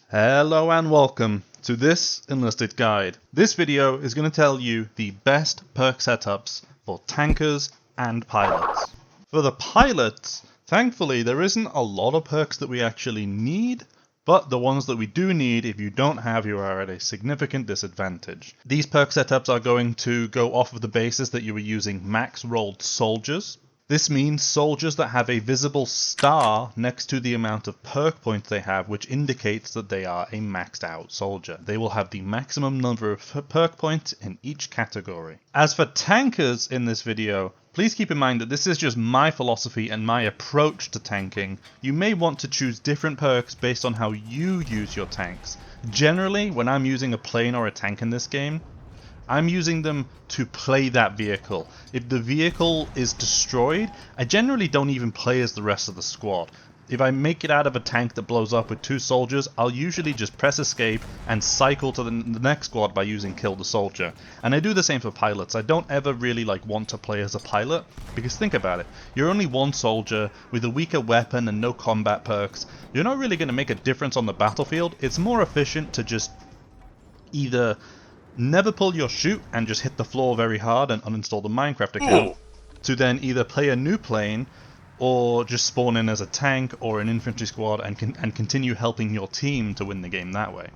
Hello and welcome to this Enlisted guide. This video is going to tell you the best perk setups for tankers and pilots. For the pilots, thankfully there isn't a lot of perks that we actually need, but the ones that we do need, if you don't have, you are at a significant disadvantage. These perk setups are going to go off of the basis that you are using max rolled soldiers. This means soldiers that have a visible star next to the amount of perk points they have, which indicates that they are a maxed out soldier. They will have the maximum number of perk points in each category. As for tankers in this video, please keep in mind that this is just my philosophy and my approach to tanking. You may want to choose different perks based on how you use your tanks. Generally, when I'm using a plane or a tank in this game, I'm using them to play that vehicle. If the vehicle is destroyed, I generally don't even play as the rest of the squad. If I make it out of a tank that blows up with 2 soldiers, I'll usually just press escape and cycle to the next squad by using kill the soldier. And I do the same for pilots. I don't ever really want to play as a pilot, because think about it. You're only one soldier with a weaker weapon and no combat perks. You're not really going to make a difference on the battlefield. It's more efficient to just either never pull your chute and just hit the floor very hard and uninstall the Minecraft account, to then either play a new plane or just spawn in as a tank or an infantry squad and continue helping your team to win the game that way.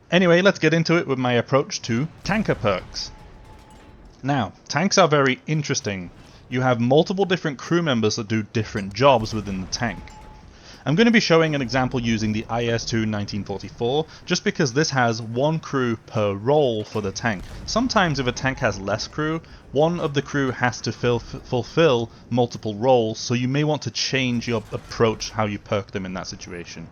Anyway, let's get into it with my approach to tanker perks. Now, tanks are very interesting. You have multiple different crew members that do different jobs within the tank. I'm going to be showing an example using the IS-2 1944, just because this has 1 crew per role for the tank. Sometimes if a tank has less crew, one of the crew has to fulfill multiple roles, so you may want to change your approach how you perk them in that situation.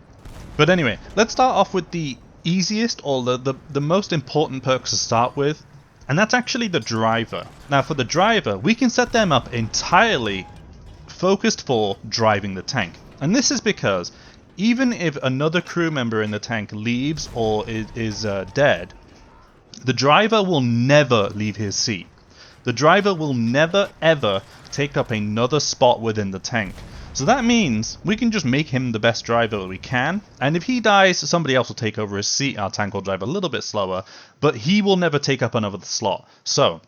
But anyway, let's start off with the easiest or the most important perks to start with, and that's actually the driver. Now for the driver, we can set them up entirely focused for driving the tank. And this is because even if another crew member in the tank leaves or is dead, the driver will never leave his seat. The driver will never ever take up another spot within the tank. So that means we can just make him the best driver that we can, and if he dies, somebody else will take over his seat. Our tank will drive a little bit slower, but he will never take up another slot. So,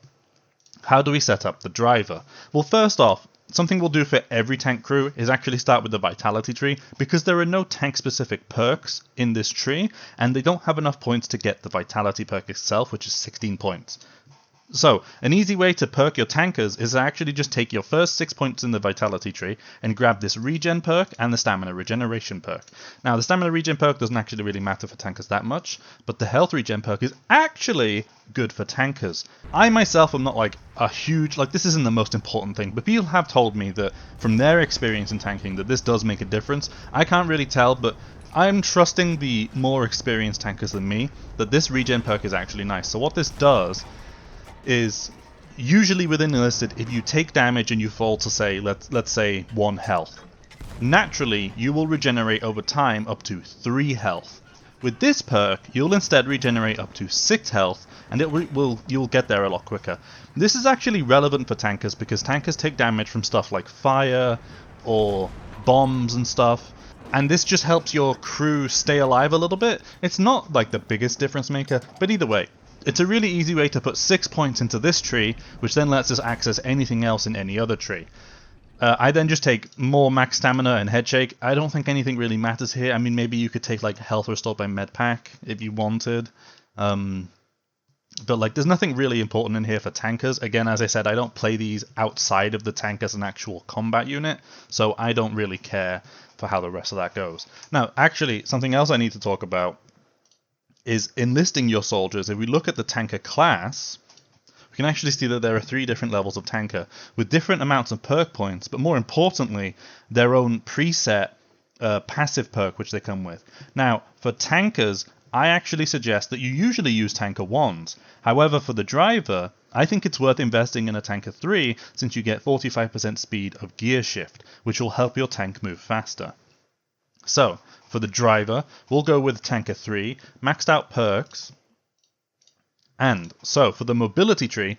how do we set up the driver? Well, first off, something we'll do for every tank crew is actually start with the vitality tree, because there are no tank specific perks in this tree and they don't have enough points to get the vitality perk itself, which is 16 points. So, an easy way to perk your tankers is to actually just take your first 6 points in the vitality tree and grab this regen perk and the stamina regeneration perk. Now, the stamina regen perk doesn't actually really matter for tankers that much, but the health regen perk is actually good for tankers. I myself am not a huge, this isn't the most important thing, but people have told me that from their experience in tanking that this does make a difference. I can't really tell, but I'm trusting the more experienced tankers than me that this regen perk is actually nice. So what this does is, usually within Enlisted, if you take damage and you fall to say, let's say 1 health, naturally you will regenerate over time up to 3 health. With this perk, you'll instead regenerate up to 6 health, and you'll get there a lot quicker. This is actually relevant for tankers because tankers take damage from stuff like fire or bombs and stuff, and this just helps your crew stay alive a little bit. It's not the biggest difference maker, but either way, it's a really easy way to put 6 points into this tree, which then lets us access anything else in any other tree. I then just take more max stamina and head shake. I don't think anything really matters here. I mean, maybe you could take health restored by med pack if you wanted. But there's nothing really important in here for tankers. Again, as I said, I don't play these outside of the tank as an actual combat unit, so I don't really care for how the rest of that goes. Now, actually, something else I need to talk about is enlisting your soldiers. If we look at the tanker class, we can actually see that there are 3 different levels of tanker with different amounts of perk points, but more importantly, their own preset passive perk which they come with. Now, for tankers, I actually suggest that you usually use tanker 1s. However, for the driver, I think it's worth investing in a tanker 3 since you get 45% speed of gear shift, which will help your tank move faster. So, for the driver, we'll go with tanker 3, maxed out perks. And so, for the mobility tree,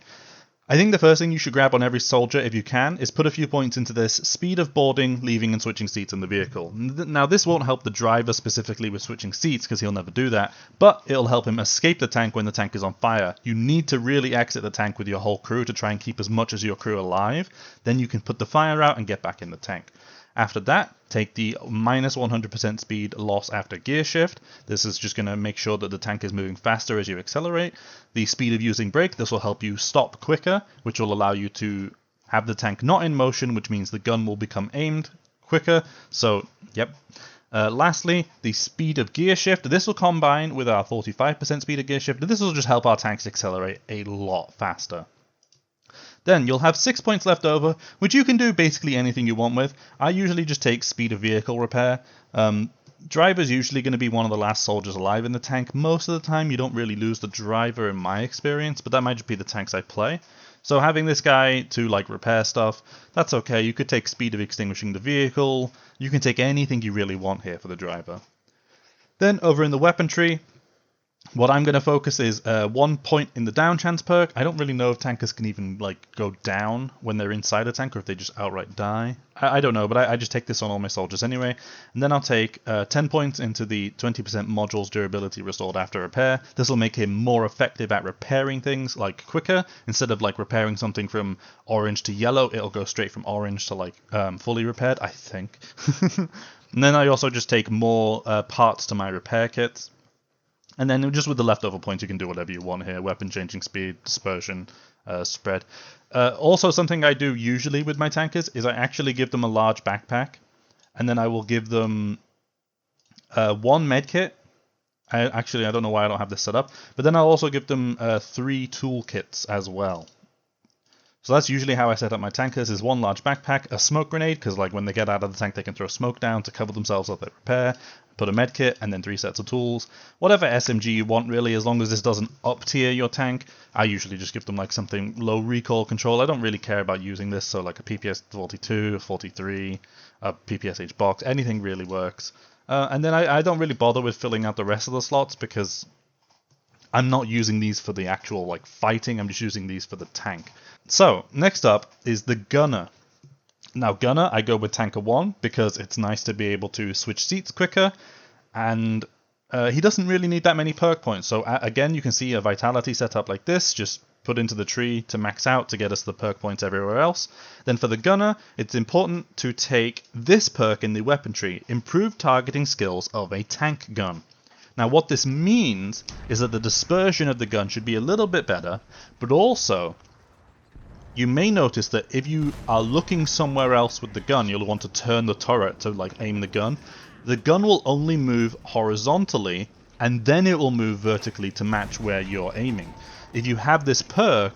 I think the first thing you should grab on every soldier, if you can, is put a few points into this speed of boarding, leaving and switching seats in the vehicle. Now this won't help the driver specifically with switching seats because he'll never do that, but it'll help him escape the tank when the tank is on fire. You need to really exit the tank with your whole crew to try and keep as much as your crew alive, then you can put the fire out and get back in the tank. After that, take the minus 100% speed loss after gear shift. This is just going to make sure that the tank is moving faster as you accelerate. The speed of using brake, this will help you stop quicker, which will allow you to have the tank not in motion, which means the gun will become aimed quicker. So, yep. Lastly, the speed of gear shift. This will combine with our 45% speed of gear shift. This will just help our tanks accelerate a lot faster. Then you'll have 6 points left over, which you can do basically anything you want with. I usually just take speed of vehicle repair. Driver's usually going to be one of the last soldiers alive in the tank. Most of the time you don't really lose the driver in my experience, but that might just be the tanks I play. So having this guy to like repair stuff, that's okay. You could take speed of extinguishing the vehicle. You can take anything you really want here for the driver. Then over in the weapon tree, what I'm going to focus is 1 point in the down chance perk. I don't really know if tankers can even like go down when they're inside a tank or if they just outright die. I don't know, but I just take this on all my soldiers anyway. And then I'll take 10 points into the 20% module's durability restored after repair. This will make him more effective at repairing things like quicker. Instead of like repairing something from orange to yellow, it'll go straight from orange to like fully repaired, I think. And then I also just take more parts to my repair kits. And then just with the leftover points, you can do whatever you want here. Weapon changing speed, dispersion, spread. Also, something I do usually with my tankers is I actually give them a large backpack. And then I will give them one med kit. I don't know why I don't have this set up. But then I'll also give them 3 tool kits as well. So that's usually how I set up my tankers, is one large backpack, a smoke grenade, because like when they get out of the tank they can throw smoke down to cover themselves while they repair, put a med kit, and then 3 sets of tools. Whatever SMG you want really, as long as this doesn't up tier your tank. I usually just give them like something low recoil control. I don't really care about using this, so like a PPS 42, 43, a PPSH box, anything really works. And then I don't really bother with filling out the rest of the slots because I'm not using these for the actual like fighting, I'm just using these for the tank. So, next up is the gunner. Now gunner, I go with tanker 1 because it's nice to be able to switch seats quicker, and he doesn't really need that many perk points. So again, you can see a vitality set up like this, just put into the tree to max out to get us the perk points everywhere else. Then for the gunner, it's important to take this perk in the weapon tree, improved targeting skills of a tank gun. Now what this means is that the dispersion of the gun should be a little bit better, but also you may notice that if you are looking somewhere else with the gun, you'll want to turn the turret to like aim the gun. The gun will only move horizontally and then it will move vertically to match where you're aiming. If you have this perk,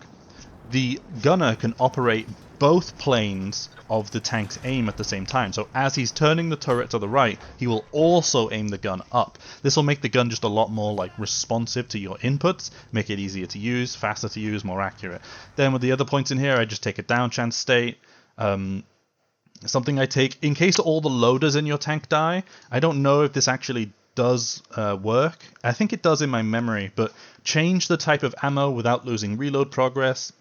the gunner can operate both planes of the tank's aim at the same time. So as he's turning the turret to the right, he will also aim the gun up. This will make the gun just a lot more like responsive to your inputs, make it easier to use, faster to use, more accurate. Then with the other points in here, I just take a down chance state. Something I take in case all the loaders in your tank die. I don't know if this actually does work. I think it does in my memory, but change the type of ammo without losing reload progress.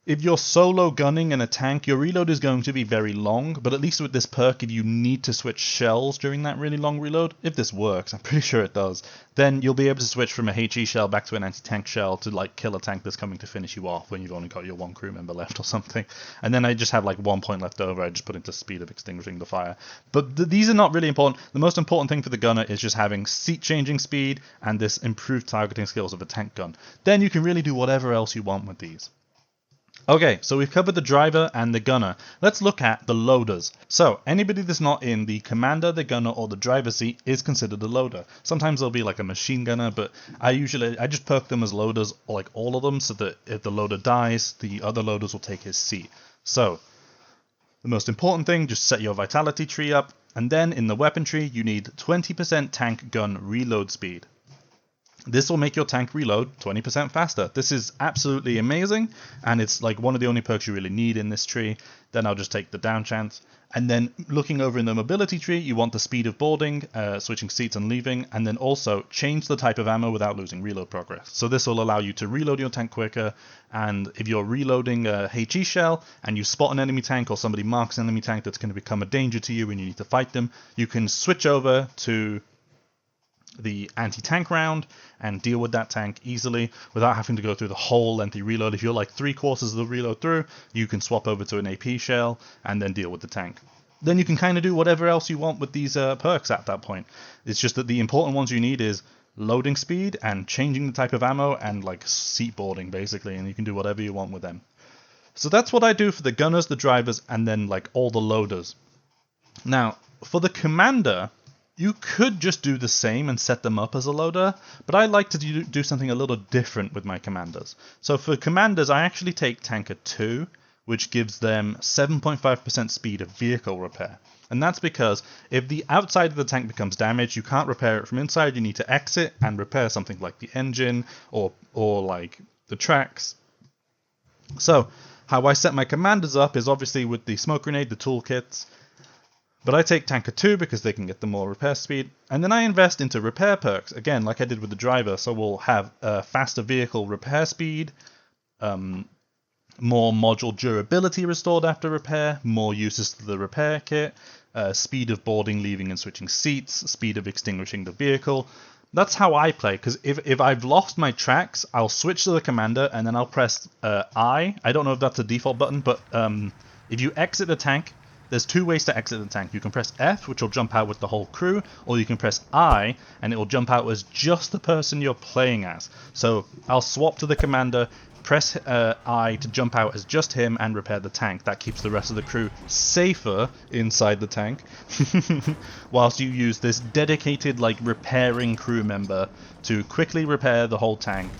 If you're solo gunning in a tank, your reload is going to be very long, but at least with this perk, if you need to switch shells during that really long reload, if this works, I'm pretty sure it does, then you'll be able to switch from a HE shell back to an anti-tank shell to like kill a tank that's coming to finish you off when you've only got your 1 crew member left or something. And then I just have like 1 point left over, I just put into speed of extinguishing the fire. But these are not really important. The most important thing for the gunner is just having seat changing speed and this improved targeting skills of a tank gun. Then you can really do whatever else you want with these. Okay, so we've covered the driver and the gunner. Let's look at the loaders. So, anybody that's not in the commander, the gunner, or the driver seat is considered a loader. Sometimes they'll be like a machine gunner, but I just perk them as loaders, like all of them, so that if the loader dies, the other loaders will take his seat. So, the most important thing, just set your vitality tree up, and then in the weapon tree, you need 20% tank gun reload speed. This will make your tank reload 20% faster. This is absolutely amazing, and it's like one of the only perks you really need in this tree. Then I'll just take the down chance. And then looking over in the mobility tree, you want the speed of boarding, switching seats and leaving, and then also change the type of ammo without losing reload progress. So this will allow you to reload your tank quicker, and if you're reloading a HE shell and you spot an enemy tank or somebody marks an enemy tank that's going to become a danger to you and you need to fight them, you can switch over to the anti-tank round and deal with that tank easily without having to go through the whole lengthy reload. If you're like 3/4 of the reload through, you can swap over to an AP shell and then deal with the tank. Then you can kind of do whatever else you want with these perks at that point. It's just that the important ones you need is loading speed and changing the type of ammo and like seat boarding basically, and you can do whatever you want with them. So that's what I do for the gunners, the drivers, and then like all the loaders. Now, for the commander, you could just do the same and set them up as a loader, but I like to do something a little different with my commanders. So for commanders, I actually take Tanker 2, which gives them 7.5% speed of vehicle repair. And that's because if the outside of the tank becomes damaged, you can't repair it from inside, you need to exit and repair something like the engine or like the tracks. So how I set my commanders up is obviously with the smoke grenade, the toolkits. But I take Tanker 2 because they can get the more repair speed, and then I invest into repair perks, again, like I did with the driver, so we'll have faster vehicle repair speed, more module durability restored after repair, more uses to the repair kit, speed of boarding, leaving and switching seats, speed of extinguishing the vehicle. That's how I play, because if I've lost my tracks, I'll switch to the commander, and then I'll press I. I don't know if that's a default button, but if you exit the tank, there's two ways to exit the tank. You can press F, which will jump out with the whole crew, or you can press I, and it will jump out as just the person you're playing as. So I'll swap to the commander, press I to jump out as just him and repair the tank. That keeps the rest of the crew safer inside the tank, whilst you use this dedicated like repairing crew member to quickly repair the whole tank.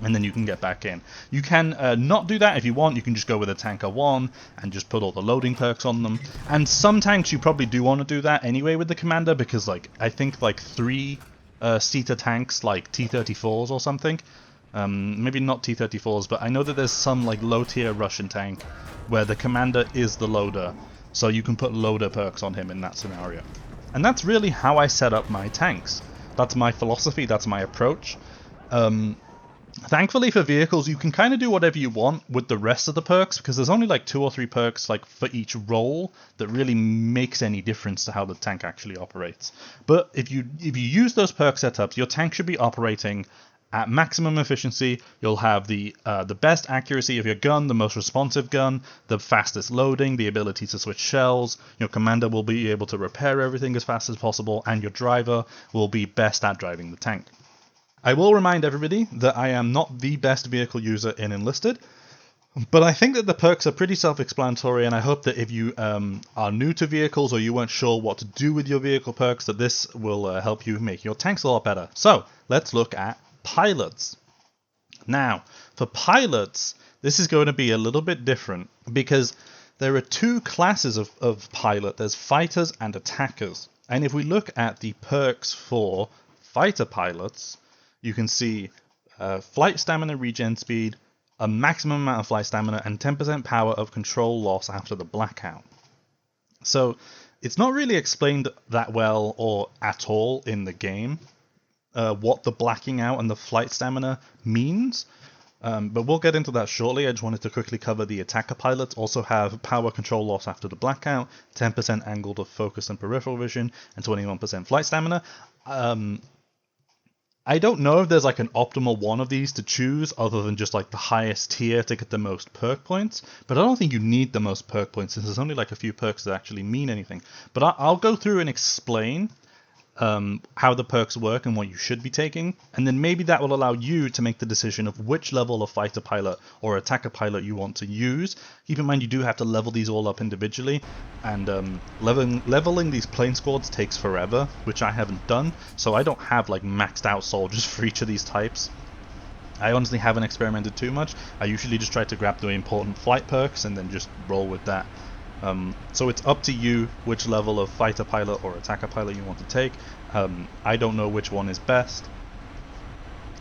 And then you can get back in. You can not do that if you want. You can just go with a Tanker 1 and just put all the loading perks on them. And some tanks you probably do want to do that anyway with the commander, because like I think like 3-seater tanks like T-34s or something. Maybe not T-34s, but I know that there's some like low-tier Russian tank where the commander is the loader. So you can put loader perks on him in that scenario. And that's really how I set up my tanks. That's my philosophy, that's my approach. Thankfully for vehicles, you can kind of do whatever you want with the rest of the perks, because there's only like 2 or 3 perks like for each role that really makes any difference to how the tank actually operates. But if you use those perk setups, your tank should be operating at maximum efficiency. You'll have the best accuracy of your gun, the most responsive gun, the fastest loading, the ability to switch shells. Your commander will be able to repair everything as fast as possible, and your driver will be best at driving the tank. I will remind everybody that I am not the best vehicle user in Enlisted, but I think that the perks are pretty self-explanatory, and I hope that if you are new to vehicles or you weren't sure what to do with your vehicle perks, that this will help you make your tanks a lot better. So, let's look at pilots. Now, for pilots, this is going to be a little bit different, because there are 2 classes of pilot. There's fighters and attackers. And if we look at the perks for fighter pilots, you can see flight stamina regen speed, a maximum amount of flight stamina, and 10% power of control loss after the blackout. So it's not really explained that well or at all in the game what the blacking out and the flight stamina means. But we'll get into that shortly. I just wanted to quickly cover the attacker pilots. Also have power control loss after the blackout, 10% angled of focus and peripheral vision, and 21% flight stamina. I don't know if there's like an optimal one of these to choose other than just like the highest tier to get the most perk points, but I don't think you need the most perk points since there's only like a few perks that actually mean anything. But I'll go through and explain how the perks work and what you should be taking, and then maybe that will allow you to make the decision of which level of fighter pilot or attacker pilot you want to use. Keep in mind you do have to level these all up individually, and leveling these plane squads takes forever, which I haven't done, so I don't have like maxed out soldiers for each of these types. I honestly haven't experimented too much. I usually just try to grab the important flight perks and then just roll with that. So it's up to you which level of fighter pilot or attacker pilot you want to take. I don't know which one is best.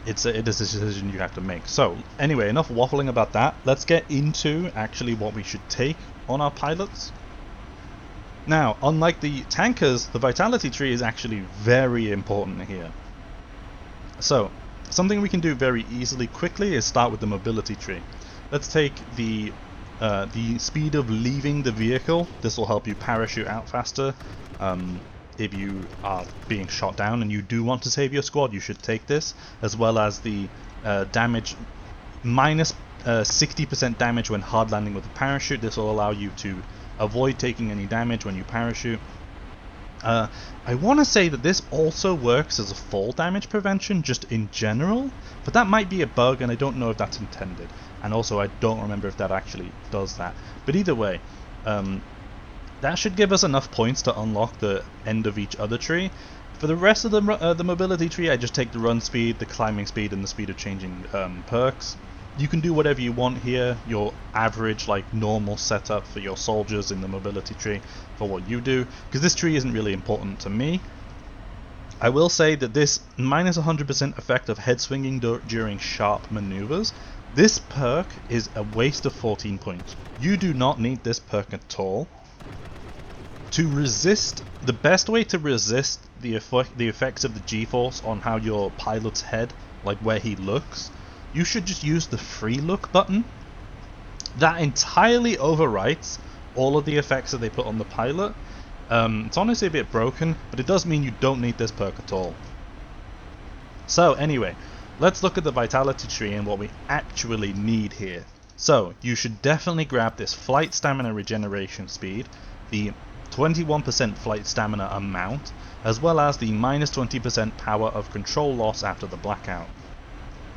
it is a decision you have to make. So anyway, enough waffling about that. Let's get into actually what we should take on our pilots. Now, unlike the tankers, the vitality tree is actually very important here. So something we can do very easily quickly is start with the mobility tree. Let's take the speed of leaving the vehicle. This will help you parachute out faster. If you are being shot down and you do want to save your squad, you should take this, as well as the damage minus 60% damage when hard landing with a parachute. This will allow you to avoid taking any damage when you parachute. I want to say that this also works as a fall damage prevention just in general, but that might be a bug and I don't know if that's intended, and also I don't remember if that actually does that. But either way, that should give us enough points to unlock the end of each other tree. For the rest of the mobility tree, I just take the run speed, the climbing speed, and the speed of changing perks. You can do whatever you want here, your average, like normal setup for your soldiers in the mobility tree for what you do, because this tree isn't really important to me. I will say that this minus 100% effect of head swinging during sharp maneuvers, this perk is a waste of 14 points. You do not need this perk at all. To resist, the best way to resist the effects of the G-force on how your pilot's head, like where he looks, you should just use the free look button. That entirely overwrites all of the effects that they put on the pilot. It's honestly a bit broken, but it does mean you don't need this perk at all. So anyway, let's look at the vitality tree and what we actually need here. So you should definitely grab this flight stamina regeneration speed, the 21% flight stamina amount, as well as the minus 20% power of control loss after the blackout.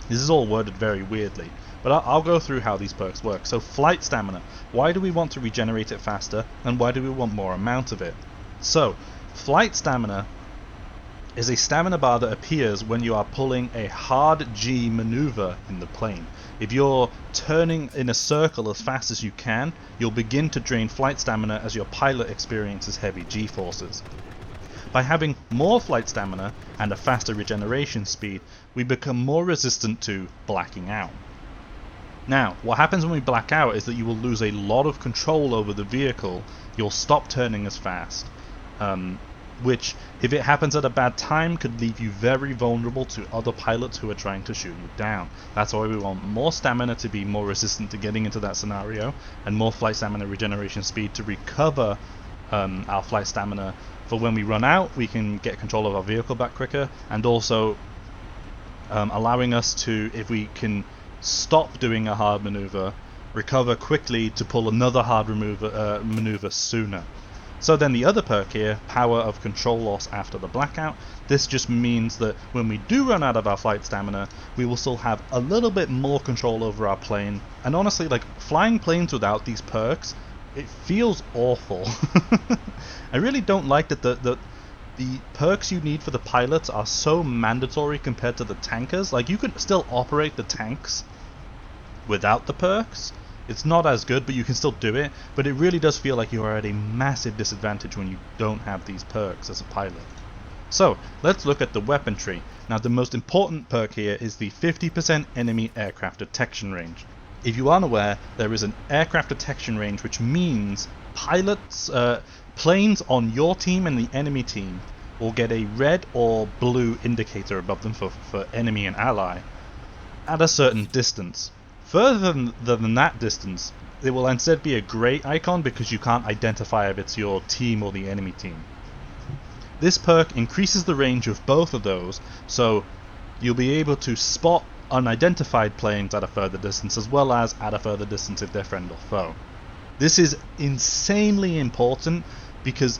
This is all worded very weirdly, but I'll go through how these perks work. So flight stamina, why do we want to regenerate it faster, and why do we want more amount of it? So flight stamina is a stamina bar that appears when you are pulling a hard G maneuver in the plane. If you're turning in a circle as fast as you can, you'll begin to drain flight stamina as your pilot experiences heavy G forces. By having more flight stamina and a faster regeneration speed, we become more resistant to blacking out. Now, what happens when we black out is that you will lose a lot of control over the vehicle. You'll stop turning as fast, which, if it happens at a bad time, could leave you very vulnerable to other pilots who are trying to shoot you down. That's why we want more stamina to be more resistant to getting into that scenario, and more flight stamina regeneration speed to recover our flight stamina for when we run out. We can get control of our vehicle back quicker, and also allowing us to, if we can stop doing a hard maneuver, recover quickly to pull another hard maneuver sooner. So then the other perk here, power of control loss after the blackout, this just means that when we do run out of our flight stamina, we will still have a little bit more control over our plane. And honestly, like, flying planes without these perks, it feels awful. I really don't like that the perks you need for the pilots are so mandatory compared to the tankers. Like, you could still operate the tanks without the perks. It's not as good, but you can still do it. But it really does feel like you are at a massive disadvantage when you don't have these perks as a pilot. So, let's look at the weapon tree. Now, the most important perk here is the 50% enemy aircraft detection range. If you aren't aware, there is an aircraft detection range, which means pilots, planes on your team and the enemy team will get a red or blue indicator above them for enemy and ally at a certain distance. Further than that distance, it will instead be a grey icon because you can't identify if it's your team or the enemy team. This perk increases the range of both of those, so you'll be able to spot unidentified planes at a further distance, as well as at a further distance if they're friend or foe. This is insanely important because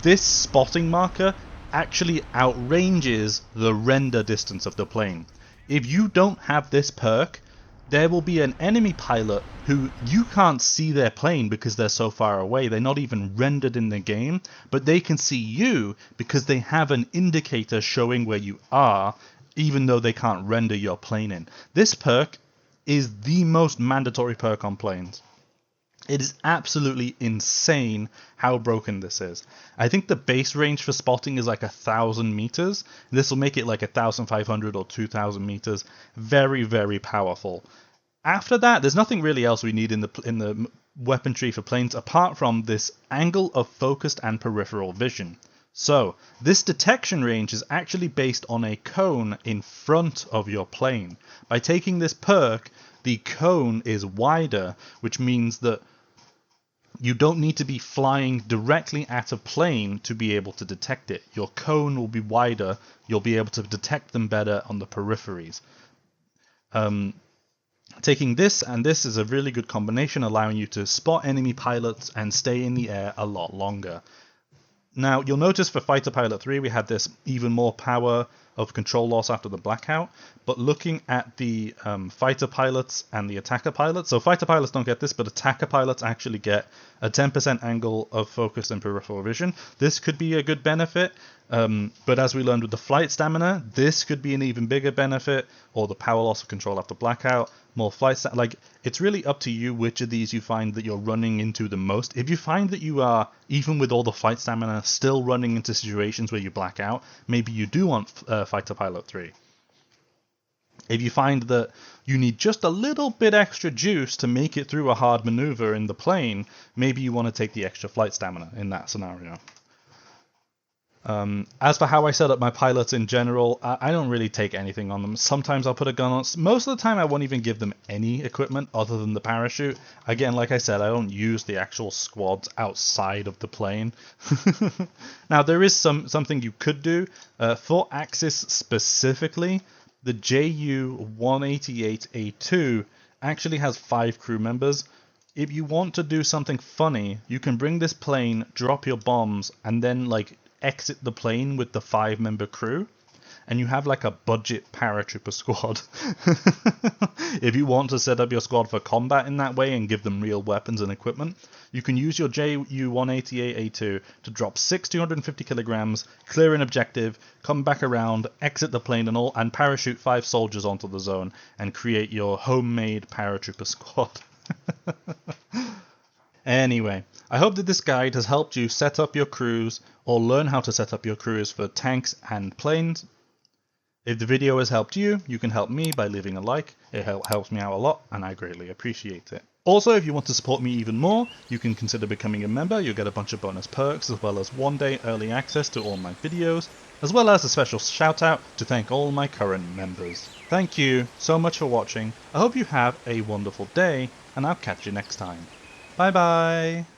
this spotting marker actually outranges the render distance of the plane. If you don't have this perk, there will be an enemy pilot who you can't see their plane because they're so far away. They're not even rendered in the game, but they can see you because they have an indicator showing where you are, even though they can't render your plane in. This perk is the most mandatory perk on planes. It is absolutely insane how broken this is. I think the base range for spotting is like 1,000 meters. This will make it like 1,500 or 2,000 meters. Very, very powerful. After that, there's nothing really else we need in the weapon tree for planes apart from this angle of focused and peripheral vision. So, this detection range is actually based on a cone in front of your plane. By taking this perk, the cone is wider, which means that you don't need to be flying directly at a plane to be able to detect it. Your cone will be wider, you'll be able to detect them better on the peripheries. Taking this and this is a really good combination, allowing you to spot enemy pilots and stay in the air a lot longer. Now, you'll notice for Fighter Pilot 3 we had this even more power of control loss after the blackout, but looking at the fighter pilots and the attacker pilots, so fighter pilots don't get this, but attacker pilots actually get a 10% angle of focus and peripheral vision. This could be a good benefit, but as we learned with the flight stamina, this could be an even bigger benefit, or the power loss of control after blackout, more flight stamina. Like, it's really up to you which of these you find that you're running into the most. If you find that you are, even with all the flight stamina, still running into situations where you black out, maybe you do want Fighter Pilot 3. If you find that you need just a little bit extra juice to make it through a hard maneuver in the plane, maybe you want to take the extra flight stamina in that scenario. As for how I set up my pilots in general, I don't really take anything on them. Sometimes I'll put a gun on. Most of the time I won't even give them any equipment other than the parachute. Again, like I said, I don't use the actual squads outside of the plane. Now, there is something you could do. For Axis specifically, the JU-188A2 actually has 5 crew members. If you want to do something funny, you can bring this plane, drop your bombs, and then exit the plane with the 5-member crew, and you have like a budget paratrooper squad. If you want to set up your squad for combat in that way and give them real weapons and equipment, you can use your JU-188A2 to drop 6 250 kilograms, clear an objective, come back around, exit the plane and parachute 5 soldiers onto the zone and create your homemade paratrooper squad. Anyway, I hope that this guide has helped you set up your crews or learn how to set up your crews for tanks and planes. If the video has helped you, you can help me by leaving a like. It helps me out a lot and I greatly appreciate it. Also, if you want to support me even more, you can consider becoming a member. You'll get a bunch of bonus perks as well as 1-day early access to all my videos, as well as a special shout out to thank all my current members. Thank you so much for watching. I hope you have a wonderful day and I'll catch you next time. Bye bye!